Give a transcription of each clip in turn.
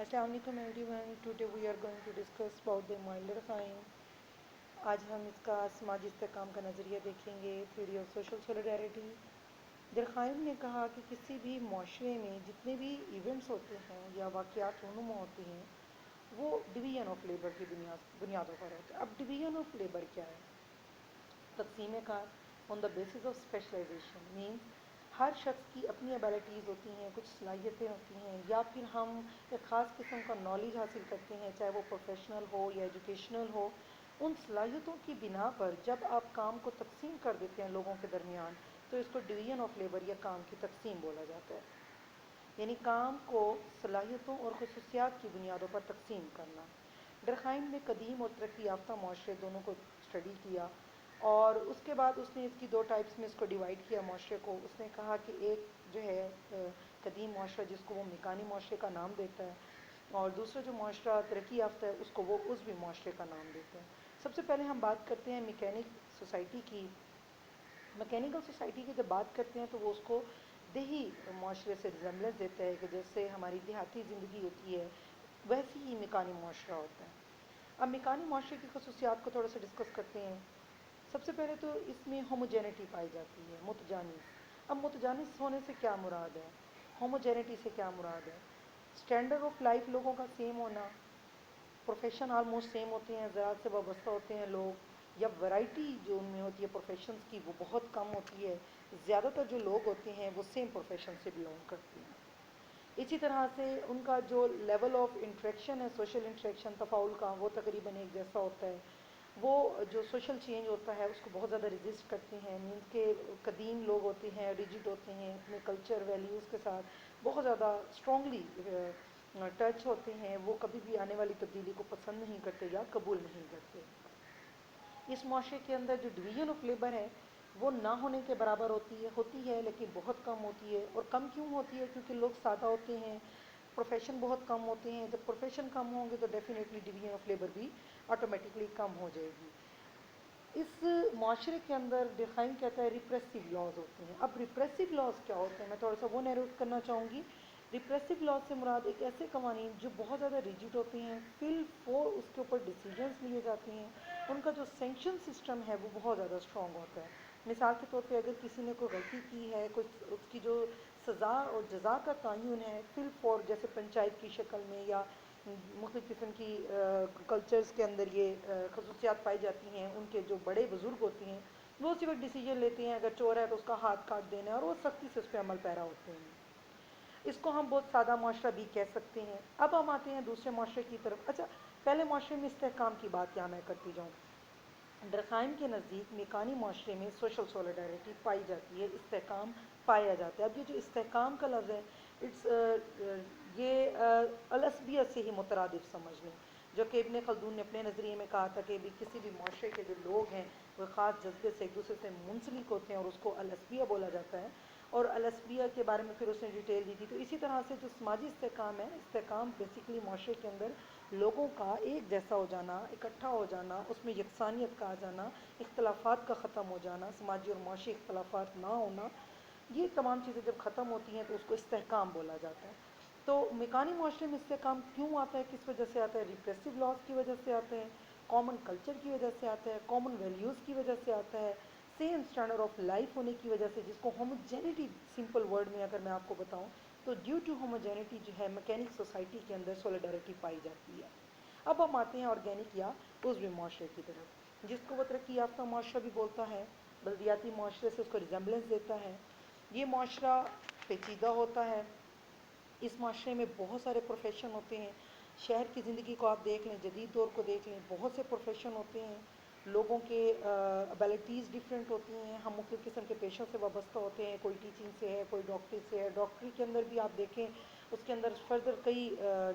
السلام علیکم ایوری ون. Today we are going to discuss about the مائلڈر خائن. آج ہم اس کا سماجی استحکام کا نظریہ دیکھیں گے. Theory of social solidarity. Durkheim نے کہا کہ کسی بھی معاشرے میں جتنے بھی ایونٹس ہوتے ہیں یا واقعات رونما ہوتے ہیں وہ ڈویژن آف لیبر کی بنیادوں پر ہوتے ہیں. اب ڈویژن آف لیبر کیا ہے؟ تقسیم کار on the basis of specialisation means ہر شخص کی اپنی ایبلٹیز ہوتی ہیں, کچھ صلاحیتیں ہوتی ہیں, یا پھر ہم ایک خاص قسم کا نالج حاصل کرتے ہیں, چاہے وہ پروفیشنل ہو یا ایجوکیشنل ہو. ان صلاحیتوں کی بنا پر جب آپ کام کو تقسیم کر دیتے ہیں لوگوں کے درمیان تو اس کو ڈویژن آف لیبر یا کام کی تقسیم بولا جاتا ہے. یعنی کام کو صلاحیتوں اور خصوصیات کی بنیادوں پر تقسیم کرنا. ڈرخائم نے قدیم اور ترقی یافتہ معاشرے دونوں کو اسٹڈی کیا اور اس کے بعد اس نے اس کی دو ٹائپس میں اس کو ڈیوائڈ کیا معاشرے کو. اس نے کہا کہ ایک جو ہے قدیم معاشرہ جس کو وہ مکانی معاشرے کا نام دیتا ہے, اور دوسرا جو معاشرہ ترقی یافتہ ہے اس کو وہ عضوی معاشرے کا نام دیتے ہیں. سب سے پہلے ہم بات کرتے ہیں میکینک سوسائٹی کی. میکینیکل سوسائٹی کی جب بات کرتے ہیں تو وہ اس کو دیہی معاشرے سے ریزمبلنس دیتا ہے کہ جیسے ہماری دیہاتی زندگی ہوتی ہے ویسی ہی مکانی معاشرہ ہوتا ہے. اب مکانی معاشرے کی خصوصیات کو تھوڑا سا ڈسکس کرتے ہیں. سب سے پہلے تو اس میں ہوموجینٹی پائی جاتی ہے, متجانس. اب متجانس ہونے سے کیا مراد ہے, ہوموجینٹی سے کیا مراد ہے؟ اسٹینڈرڈ آف لائف لوگوں کا سیم ہونا, پروفیشن آلموسٹ سیم ہوتے ہیں, زراعت سے وابستہ ہوتے ہیں لوگ, یا ورائٹی جو ان میں ہوتی ہے پروفیشنز کی وہ بہت کم ہوتی ہے. زیادہ تر جو لوگ ہوتے ہیں وہ سیم پروفیشن سے بلونگ کرتے ہیں. اسی طرح سے ان کا جو لیول آف انٹریکشن ہے, سوشل انٹریکشن تفاعل کا, وہ تقریباً ایک جیسا ہوتا ہے. وہ جو سوشل چینج ہوتا ہے اس کو بہت زیادہ ریزسٹ کرتے ہیں. مینس کہ قدیم لوگ ہوتے ہیں ریجڈ ہوتے ہیں اپنے کلچر ویلیوز کے ساتھ بہت زیادہ اسٹرانگلی ٹچ ہوتے ہیں. وہ کبھی بھی آنے والی تبدیلی کو پسند نہیں کرتے یا قبول نہیں کرتے. اس معاشرے کے اندر جو ڈویژن آف لیبر ہے وہ نہ ہونے کے برابر ہوتی ہے لیکن بہت کم ہوتی ہے. اور کم کیوں ہوتی ہے؟ کیونکہ لوگ سادہ ہوتے ہیں, پروفیشن بہت کم ہوتے ہیں. جب پروفیشن کم ہوں گے تو ڈیفینیٹلی ڈویژن آف لیبر بھی آٹومیٹکلی کم ہو جائے گی. اس معاشرے کے اندر ڈیفائن کہتا ہے ریپریسو لاز ہوتے ہیں. اب ریپریسو لاز کیا ہوتے ہیں میں تھوڑا سا وہ نیروٹ کرنا چاہوں گی. ریپریسو لاز سے مراد ایک ایسے قوانین جو بہت زیادہ ریجڈ ہوتے ہیں, فل فور اس کے اوپر ڈیسیجنس لیے جاتے ہیں, ان کا جو سینکشن سسٹم ہے وہ بہت زیادہ اسٹرانگ ہوتا ہے. مثال کے طور پہ اگر کسی نے کوئی غلطی کی ہے, کچھ اس کی جو سزا اور جزا کا تعین ہے فل فور, جیسے پنچایت کی شکل میں یا مختلف قسم کی کلچرز کے اندر یہ خصوصیات پائی جاتی ہیں. ان کے جو بڑے بزرگ ہوتے ہیں وہ اسی وقت ڈیسیجن لیتے ہیں, اگر چور ہے تو اس کا ہاتھ کاٹ دینا ہے, اور وہ سختی سے اس پہ عمل پیرا ہوتے ہیں. اس کو ہم بہت سادہ معاشرہ بھی کہہ سکتے ہیں. اب ہم آتے ہیں دوسرے معاشرے کی طرف. اچھا, پہلے معاشرے میں استحکام کی بات یہاں میں کرتی جاؤں. ڈرخائم کے نزدیک میکانی معاشرے میں سوشل سولیڈیرٹی پائی جاتی ہے, استحکام پایا جاتا ہے. اب یہ جو استحکام کا لفظ ہے اٹس یہ الاسبیت سے ہی مترادف سمجھ لیں, جو کہ ابن خلدون نے اپنے نظریے میں کہا تھا کہ بھی کسی بھی معاشرے کے جو لوگ ہیں وہ خاص جذبے سے ایک دوسرے سے منسلک ہوتے ہیں, اور اس کو الاسبیہ بولا جاتا ہے. اور الاسبیہ کے بارے میں پھر اس نے ڈیٹیل دی تھی. تو اسی طرح سے جو سماجی استحکام ہے, استحکام بیسیکلی معاشرے کے اندر لوگوں کا ایک جیسا ہو جانا, اکٹھا ہو جانا, اس میں یکسانیت کا آ جانا, اختلافات کا ختم ہو جانا, سماجی اور معاشی اختلافات نہ ہونا, یہ تمام چیزیں جب ختم ہوتی ہیں تو اس کو استحکام بولا جاتا ہے. تو میکانی معاشرے میں استحکام کیوں آتا ہے, کس وجہ سے آتا ہے؟ ریپریسو لاز کی وجہ سے آتے ہیں, کامن کلچر کی وجہ سے آتا ہے, کامن ویلیوز کی وجہ سے آتا ہے, سیم اسٹینڈرڈ آف لائف ہونے کی وجہ سے, جس کو ہوموجینٹی سمپل ورڈ میں اگر میں آپ کو بتاؤں تو ڈیو ٹو ہوموجینٹی جو ہے میکینک سوسائٹی کے اندر سولیڈیرٹی پائی جاتی ہے. اب ہم آتے ہیں آرگینک یا عضوی معاشرے کی طرف, جس کو وہ ترقی یافتہ معاشرہ بھی بولتا ہے, بلدیاتی معاشرے سے اس کو ریزمبلنس دیتا ہے. یہ معاشرہ پیچیدہ ہوتا ہے. اس معاشرے میں بہت سارے پروفیشن ہوتے ہیں. شہر کی زندگی کو آپ دیکھ لیں, جدید دور کو دیکھ لیں, بہت سے پروفیشن ہوتے ہیں. لوگوں کے ابیلٹیز ڈفرینٹ ہوتی ہیں, ہم مختلف قسم کے پیشوں سے وابستہ ہوتے ہیں. کوئی ٹیچنگ سے ہے, کوئی ڈاکٹری سے ہے. ڈاکٹری کے اندر بھی آپ دیکھیں اس کے اندر فردر کئی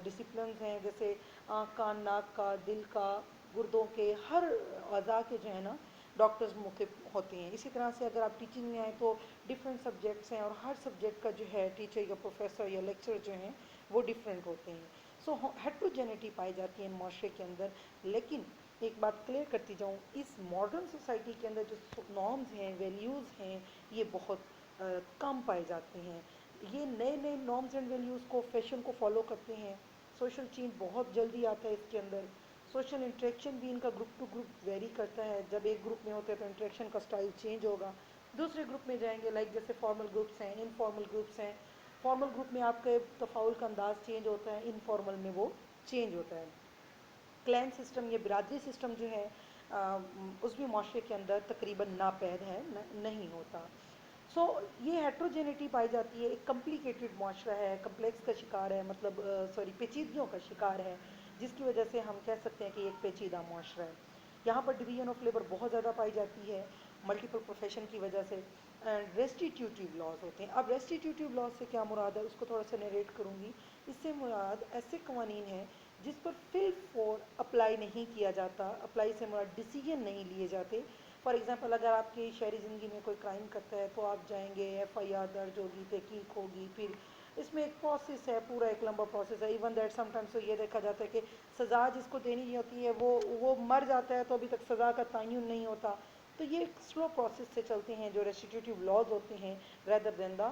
ڈسپلنز ہیں, جیسے آنکھ کا, ناک کا, دل کا, گردوں کے, ہر اعضاء کے جو ہے نا ڈاکٹرز مختلف ہوتے ہیں. اسی طرح سے اگر آپ ٹیچنگ میں آئیں تو ڈفرینٹ سبجیکٹس ہیں, اور ہر سبجیکٹ کا جو ہے ٹیچر یا پروفیسر یا لیکچر جو ہیں وہ ڈفرینٹ ہوتے ہیں. سو ہیٹروجینٹی پائی جاتی ہے ان معاشرے کے اندر. لیکن ایک بات کلیئر کرتی جاؤں, اس ماڈرن سوسائٹی کے اندر جو نارمز ہیں, ویلیوز ہیں, یہ بہت کم پائے جاتے ہیں. یہ نئے نئے نارمز اینڈ ویلیوز کو, فیشن کو فالو کرتے ہیں, سوشل چینج بہت جلدی آتا ہے اس کے اندر. سوشل انٹریکشن بھی ان کا گروپ ٹو گروپ ویری کرتا ہے. جب ایک گروپ میں ہوتے ہیں تو انٹریکشن کا سٹائل چینج ہوگا. دوسرے گروپ میں جائیں گے لائک جیسے فارمل گروپس ہیں, انفارمل گروپس ہیں. فارمل گروپ میں آپ کے تفاعل کا انداز چینج ہوتا ہے, انفارمل میں وہ چینج ہوتا ہے. کلین سسٹم یا برادری سسٹم جو ہے اس بھی معاشرے کے اندر تقریباً ناپید ہے, نہیں ہوتا. سو یہ ہیٹروجینٹی پائی جاتی ہے. ایک کمپلیکیٹڈ معاشرہ ہے, کمپلیکس کا شکار ہے, مطلب پیچیدگیوں کا شکار ہے, جس کی وجہ سے ہم کہہ سکتے ہیں کہ ایک پیچیدہ معاشرہ ہے. یہاں پر ڈویژن آف لیبر بہت زیادہ پائی جاتی ہے ملٹیپل پروفیشن کی وجہ سے. ریسٹیٹیوٹیو لاز ہوتے ہیں. اب ریسٹیٹیوٹیو لاز سے کیا مراد ہے, اس کو تھوڑا سا نیریٹ کروں گی. اس سے مراد ایسے قوانین ہیں جس پر فل فور اپلائی نہیں کیا جاتا. اپلائی سے مراد ڈیسیجن نہیں لیے جاتے. فار ایگزامپل اگر آپ کی شہری زندگی میں کوئی کرائم کرتا ہے تو آپ جائیں گے, ایف آئی آر درج ہوگی, تحقیق ہوگی, پھر اس میں ایک پروسیس ہے, پورا ایک لمبا پروسیس ہے. ایون دیٹ سم ٹائمس تو یہ دیکھا جاتا ہے کہ سزا جس کو دینی ہوتی ہے وہ مر جاتا ہے تو ابھی تک سزا کا تعین نہیں ہوتا. تو یہ ایک سلو پروسیس سے چلتے ہیں جو ریسٹیٹیوٹیو لاز ہوتے ہیں ریدر دین دا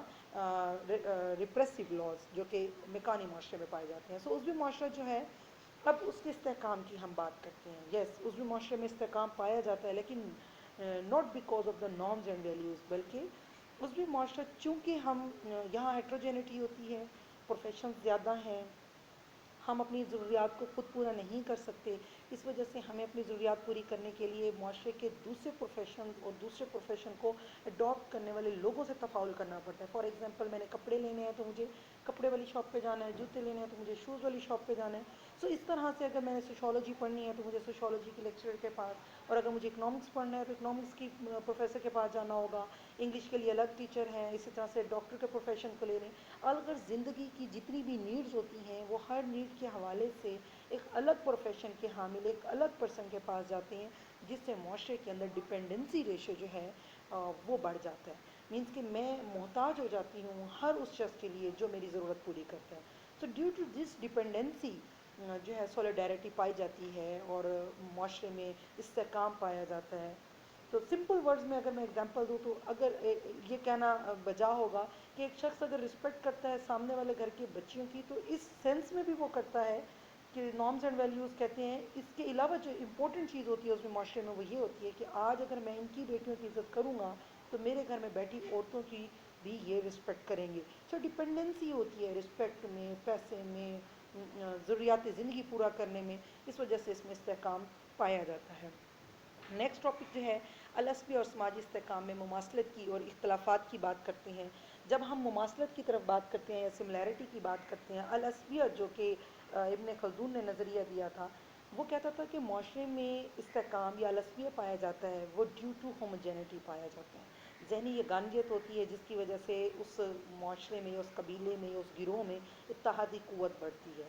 ریپریسیو لاز جو کہ مکانی معاشرے میں پائے جاتے ہیں. سو عضوی معاشرہ جو ہے, اب اس کے استحکام کی ہم بات کرتے ہیں. یس, عضوی معاشرے میں استحکام پایا جاتا ہے لیکن not because of the norms and values, بلکہ عضوی معاشرہ چونکہ ہم یہاں ہیٹروجینٹی ہوتی ہے, پروفیشنز زیادہ ہیں, ہم اپنی ضروریات کو خود پورا نہیں کر سکتے. اس وجہ سے ہمیں اپنی ضروریات پوری کرنے کے لیے معاشرے کے دوسرے پروفیشن اور دوسرے پروفیشن کو اڈاپٹ کرنے والے لوگوں سے تفاعل کرنا پڑتا ہے. فار ایگزامپل میں نے کپڑے لینے ہیں تو مجھے کپڑے والی شاپ پہ جانا ہے, جوتے لینے ہیں تو مجھے شوز والی شاپ پہ جانا ہے. سو اس طرح سے اگر میں نے سوشولوجی پڑھنی ہے تو مجھے سوشولوجی کے لیکچرر کے پاس, اور اگر مجھے اکنامکس پڑھنا ہے تو اکنامکس کی پروفیسر کے پاس جانا ہوگا. انگلش کے لیے الگ ٹیچر ہیں, اسی طرح سے ڈاکٹر کے پروفیشن کو لے لیں. اگر زندگی کی جتنی بھی نیڈز ہوتی ہیں وہ ہر نیڈ کے حوالے سے ایک الگ پروفیشن کے حامل ایک الگ پرسن کے پاس جاتے ہیں, جس سے معاشرے کے اندر ڈپینڈنسی ریشو جو ہے وہ بڑھ جاتا ہے. مینس کہ میں محتاج ہو جاتی ہوں ہر اس شخص کے لیے جو میری ضرورت پوری کرتا ہے. So due to this dependency جو ہے سولیڈیرٹی پائی جاتی ہے اور معاشرے میں استحکام پایا جاتا ہے. تو سمپل ورڈز میں اگر میں اگزامپل دوں تو اگر یہ کہنا بجا ہوگا کہ ایک شخص اگر رسپیکٹ کرتا ہے سامنے والے گھر کی بچیوں کی تو اس سینس میں بھی وہ کرتا ہے کہ نارمز اینڈ ویلیوز کہتے ہیں. اس کے علاوہ جو امپورٹنٹ چیز ہوتی ہے اس میں معاشرے میں وہ یہ ہوتی ہے کہ آج اگر میں ان کی بیٹیوں کی عزت کروں گا تو میرے گھر میں بیٹھی عورتوں کی بھی یہ رسپیکٹ کریں گے. سو ڈپینڈنسی ہوتی ہے رسپیکٹ میں, پیسے میں, ضروریات زندگی پورا کرنے میں. اس وجہ سے اس میں استحکام پایا جاتا ہے. نیکسٹ ٹاپک جو ہے الاسبی اور سماجی استحکام میں مماثلت کی اور اختلافات کی بات کرتے ہیں. جب ہم مماثلت کی طرف بات کرتے ہیں یا سملیرٹی کی بات کرتے ہیں, الاسبیت جو کہ ابن خلدون نے نظریہ دیا تھا, وہ کہتا تھا کہ معاشرے میں استحکام یا الاسبیہ پایا جاتا ہے وہ ڈیو ٹو ہوموجینٹی پایا جاتا ہے. ذہنی یگانیت ہوتی ہے جس کی وجہ سے اس معاشرے میں, اس قبیلے میں, اس گروہ میں اتحادی قوت بڑھتی ہے.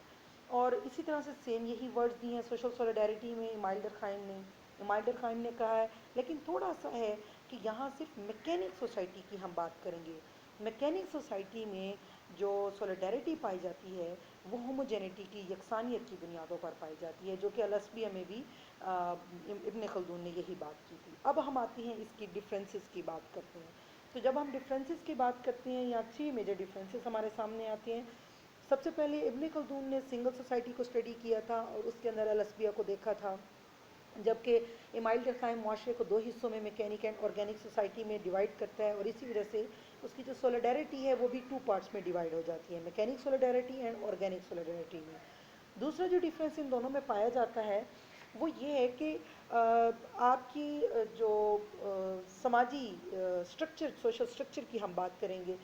اور اسی طرح سے سیم یہی ورڈز دی ہیں سوشل سولیڈیرٹی میں مائلڈر خائن نے. مائلڈر خائن نے کہا ہے, لیکن تھوڑا سا ہے کہ یہاں صرف میکینک سوسائٹی کی ہم بات کریں گے. میکینک سوسائٹی میں جو سولیڈیرٹی پائی جاتی ہے وہ ہوموجینٹی کی, یکسانیت کی بنیادوں پر پائی جاتی ہے, جو کہ الاسبیہ میں بھی ابن خلدون نے یہی بات کی تھی. اب ہم آتے ہیں اس کی ڈفرینسز کی بات کرتے ہیں. تو جب ہم ڈفرینسز کی بات کرتے ہیں یا 3 میجر ڈفرینسز ہمارے سامنے آتے ہیں. سب سے پہلے ابن خلدون نے سنگل سوسائٹی کو اسٹڈی کیا تھا اور اس کے اندر الاسبیہ کو دیکھا تھا, جبکہ مائلڈر خائن معاشرے کو 2 حصوں میں میکینک اینڈ آرگینک سوسائٹی میں ڈیوائڈ کرتا ہے, اور اسی وجہ سے اس کی جو سولیڈیرٹی ہے وہ بھی 2 پارٹس میں ڈیوائڈ ہو جاتی ہے, میکینک سولیڈیرٹی اینڈ آرگینک سولیڈیرٹی میں. دوسرا جو ڈفرینس ان دونوں میں پایا جاتا ہے وہ یہ ہے کہ آپ کی جو سماجی اسٹرکچر, سوشل اسٹرکچر کی ہم بات کریں گے.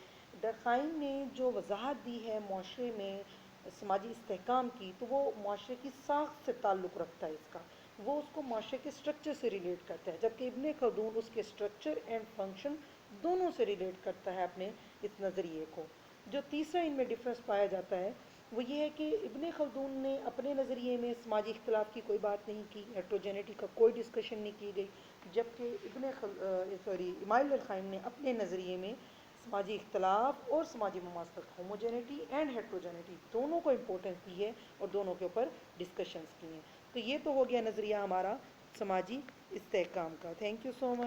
درخائم نے جو وضاحت دی ہے معاشرے میں سماجی استحکام کی, تو وہ معاشرے کی ساخت سے تعلق رکھتا ہے اس کا, وہ اس کو معاشرے کے اسٹرکچر سے ریلیٹ کرتا ہے, جبکہ ابن خلدون اس کے اسٹرکچر اینڈ فنکشن دونوں سے ریلیٹ کرتا ہے اپنے اس نظریے کو. جو تیسرا ان میں ڈفرینس پایا جاتا ہے وہ یہ ہے کہ ابن خلدون نے اپنے نظریے میں سماجی اختلاف کی کوئی بات نہیں کی, ہیٹروجینٹی کا کوئی ڈسکشن نہیں کی گئی, جبکہ مائلڈر خائن نے اپنے نظریے میں سماجی اختلاف اور سماجی مماثلت, ہوموجینٹی اینڈ ہیٹروجینٹی دونوں کو امپورٹنس دی ہے اور دونوں کے اوپر ڈسکشنز کی ہیں. تو یہ تو ہو گیا نظریہ ہمارا سماجی استحکام کا. Thank you so much.